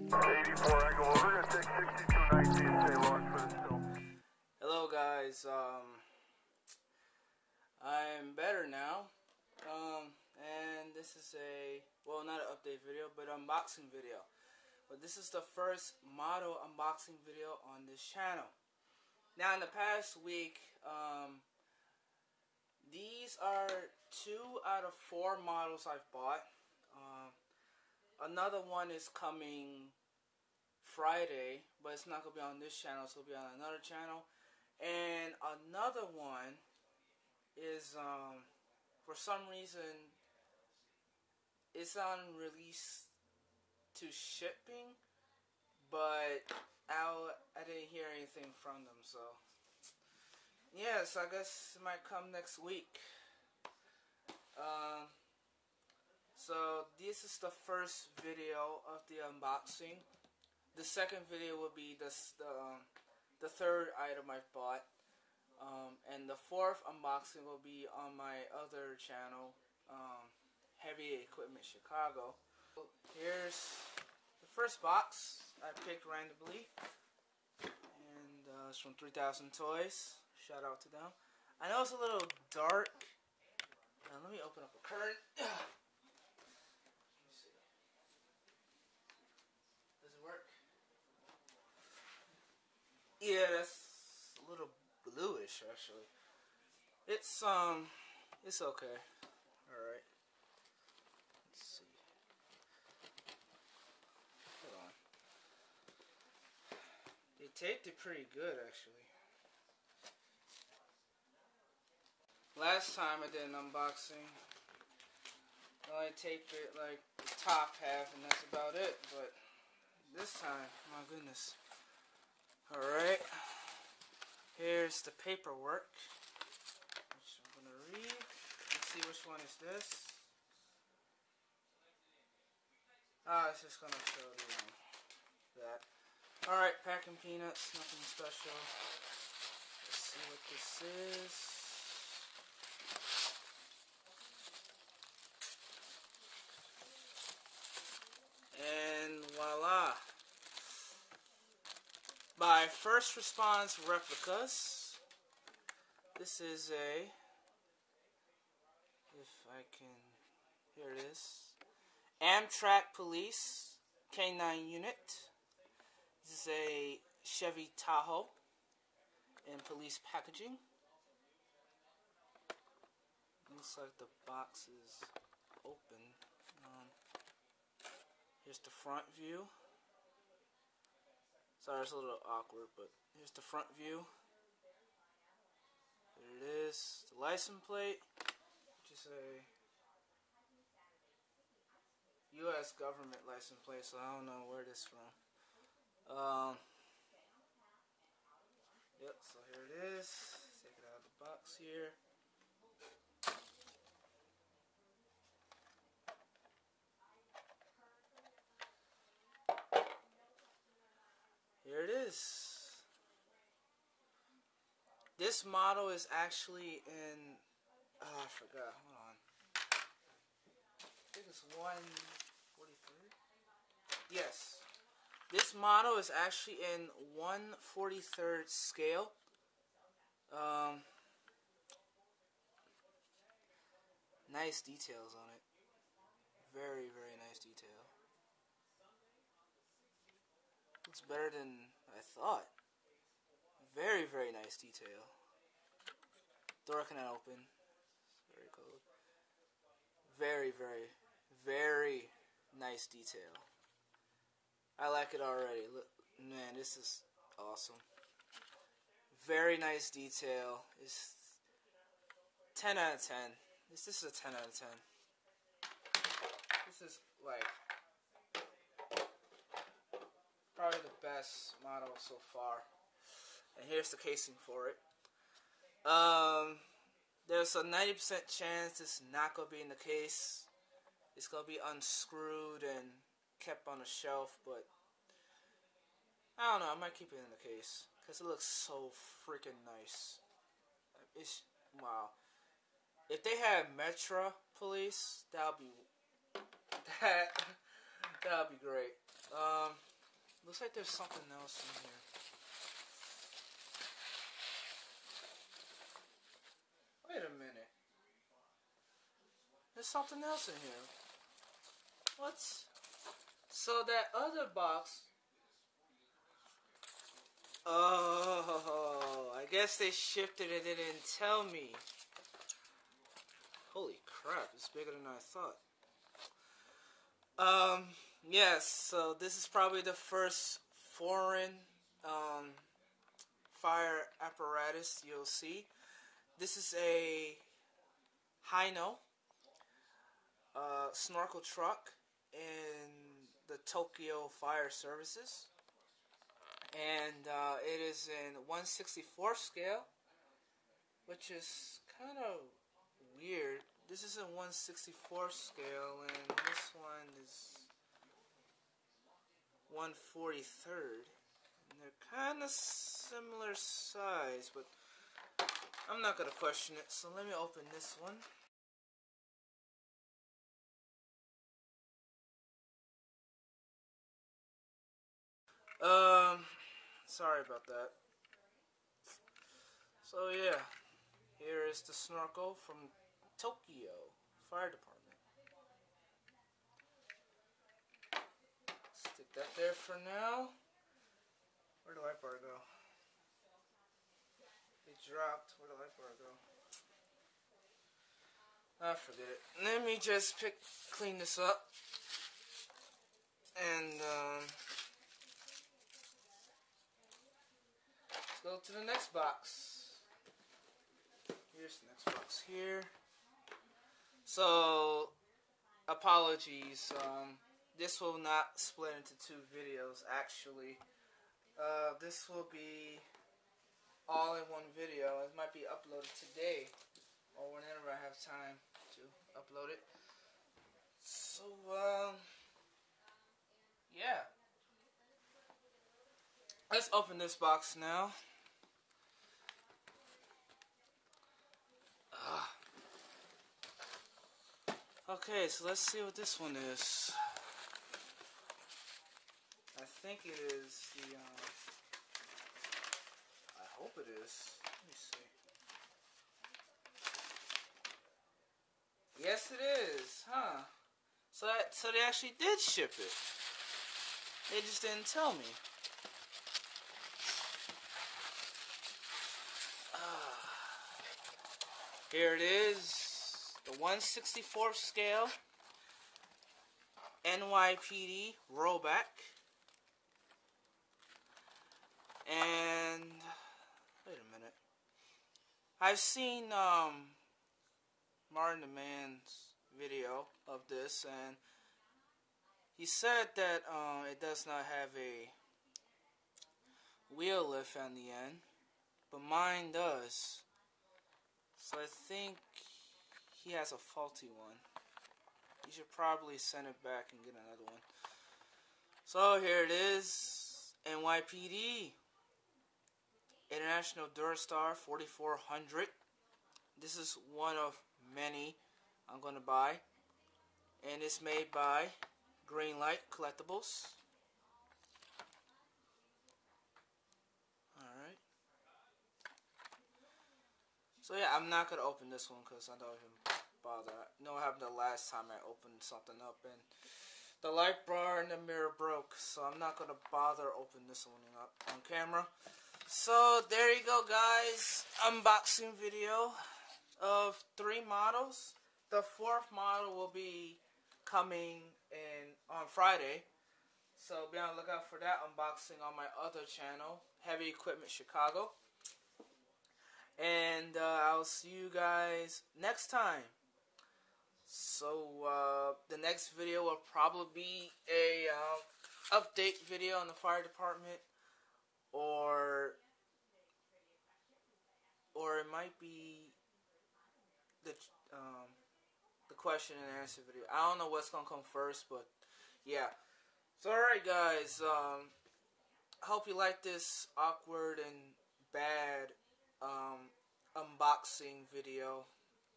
84 angle, we're gonna take 6219 and stay launch for the still. Hello guys, I'm better now, and this is a, well, not an update video, but unboxing video. But this is the first model unboxing video on this channel. Now in the past week, these are 2 out of 4 models I've bought. Another one is coming Friday, but it's not going to be on this channel, so it'll be on another channel. And another one is, for some reason, it's on release to shipping, but I didn't hear anything from them, so yes, I guess it might come next week. So this is the first video of the unboxing. The second video will be the third item I've bought, and the fourth unboxing will be on my other channel, Heavy Equipment Chicago. Here's the first box I picked randomly, and it's from 3000 Toys. Shout out to them. I know it's a little dark. Let me open up a curtain. Let me see. Does it work? Yeah, that's a little bluish actually. It's okay. Alright. Let's see. Hold on. They taped it pretty good actually. Last time I did an unboxing, I only taped it like the top half and that's about it, but this time, my goodness. Alright, here's the paperwork, which I'm going to read. Let's see which one is this. It's just going to show you that. Alright, packing peanuts, nothing special. Let's see what this is. And voila! By First Response Replicas. This is a, if I can, here it is, Amtrak Police K9 unit. This is a Chevy Tahoe in police packaging. Looks like the box is open. Here's the front view. Sorry, it's a little awkward, but here's the front view. There it is. The license plate, which is a U.S. government license plate, so I don't know where this is from. Yep, so here it is. Take it out of the box here. Here it is. This model is actually in, I forgot, hold on. I think it's 143? Yes. This model is actually in 1/43 scale. Nice details on it. Very, very nice detail. Looks better than I thought. Very, very nice detail. Door cannot open. Very cold. Very, very, very nice detail. I like it already. Look, man, this is awesome. Very nice detail. It's 10 out of 10. This is a 10 out of 10. This is like probably the best model so far. And here's the casing for it. There's a 90% chance this is not going to be in the case. It's going to be unscrewed and kept on the shelf, but I don't know, I might keep it in the case because it looks so freaking nice. It's, wow. If they had Metro Police, that would be great. Looks like there's something else in here. Wait a minute. There's something else in here. What? So that other box. Oh, I guess they shipped it and they didn't tell me. Holy crap, it's bigger than I thought. Yes, so this is probably the first foreign fire apparatus you'll see. This is a Hino snorkel truck in the Tokyo Fire Services. And it is in 1/64 scale, which is kind of weird. This is in 1/64 scale, and this one is 1/43rd. And they're kind of similar size, but I'm not going to question it. So let me open this one. Sorry about that. So yeah, here is the snorkel from Tokyo Fire Department. Stick that there for now. Where'd the light bar go? It dropped. Where'd the light bar go? I forget it. Let me just clean this up. And let's go to the next box. Here's the next box here. So, apologies. This will not split into two videos, actually. This will be all in one video. It might be uploaded today or whenever I have time to upload it. So, yeah. Let's open this box now. Okay, so let's see what this one is. I think it is the, I hope it is. Let me see. Yes, it is, huh? So they actually did ship it. They just didn't tell me. Here it is, the 1/64 scale NYPD rollback. And wait a minute. I've seen Martin the Man's video of this, and he said that it does not have a wheel lift on the end, but mine does. So I think he has a faulty one. You should probably send it back and get another one. So here it is, NYPD International Durastar 4400. This is one of many I'm going to buy, and it's made by Greenlight Collectibles. Alright. So yeah, I'm not going to open this one because I don't even bother. You know what happened the last time I opened something up and the light bar and the mirror broke. So I'm not going to bother opening this one up on camera. So there you go, guys. Unboxing video of 3 models. The 4th model will be coming in on Friday. So be on the lookout for that unboxing on my other channel, Heavy Equipment Chicago. And I'll see you guys next time. So the next video will probably be a update video on the fire department, or it might be the question and answer video. I don't know what's gonna come first, but yeah. So alright, guys. I hope you like this awkward and bad unboxing video.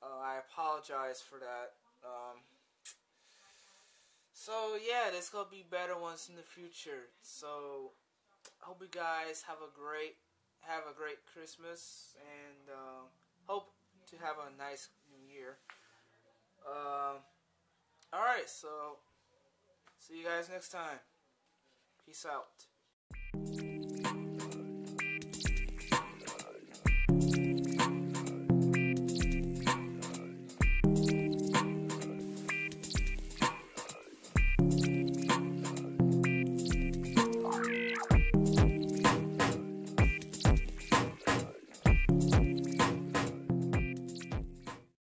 I apologize for that. So yeah, there's gonna be better ones in the future. So I hope you guys have a great Christmas, and hope to have a nice New Year. All right, so see you guys next time. Peace out.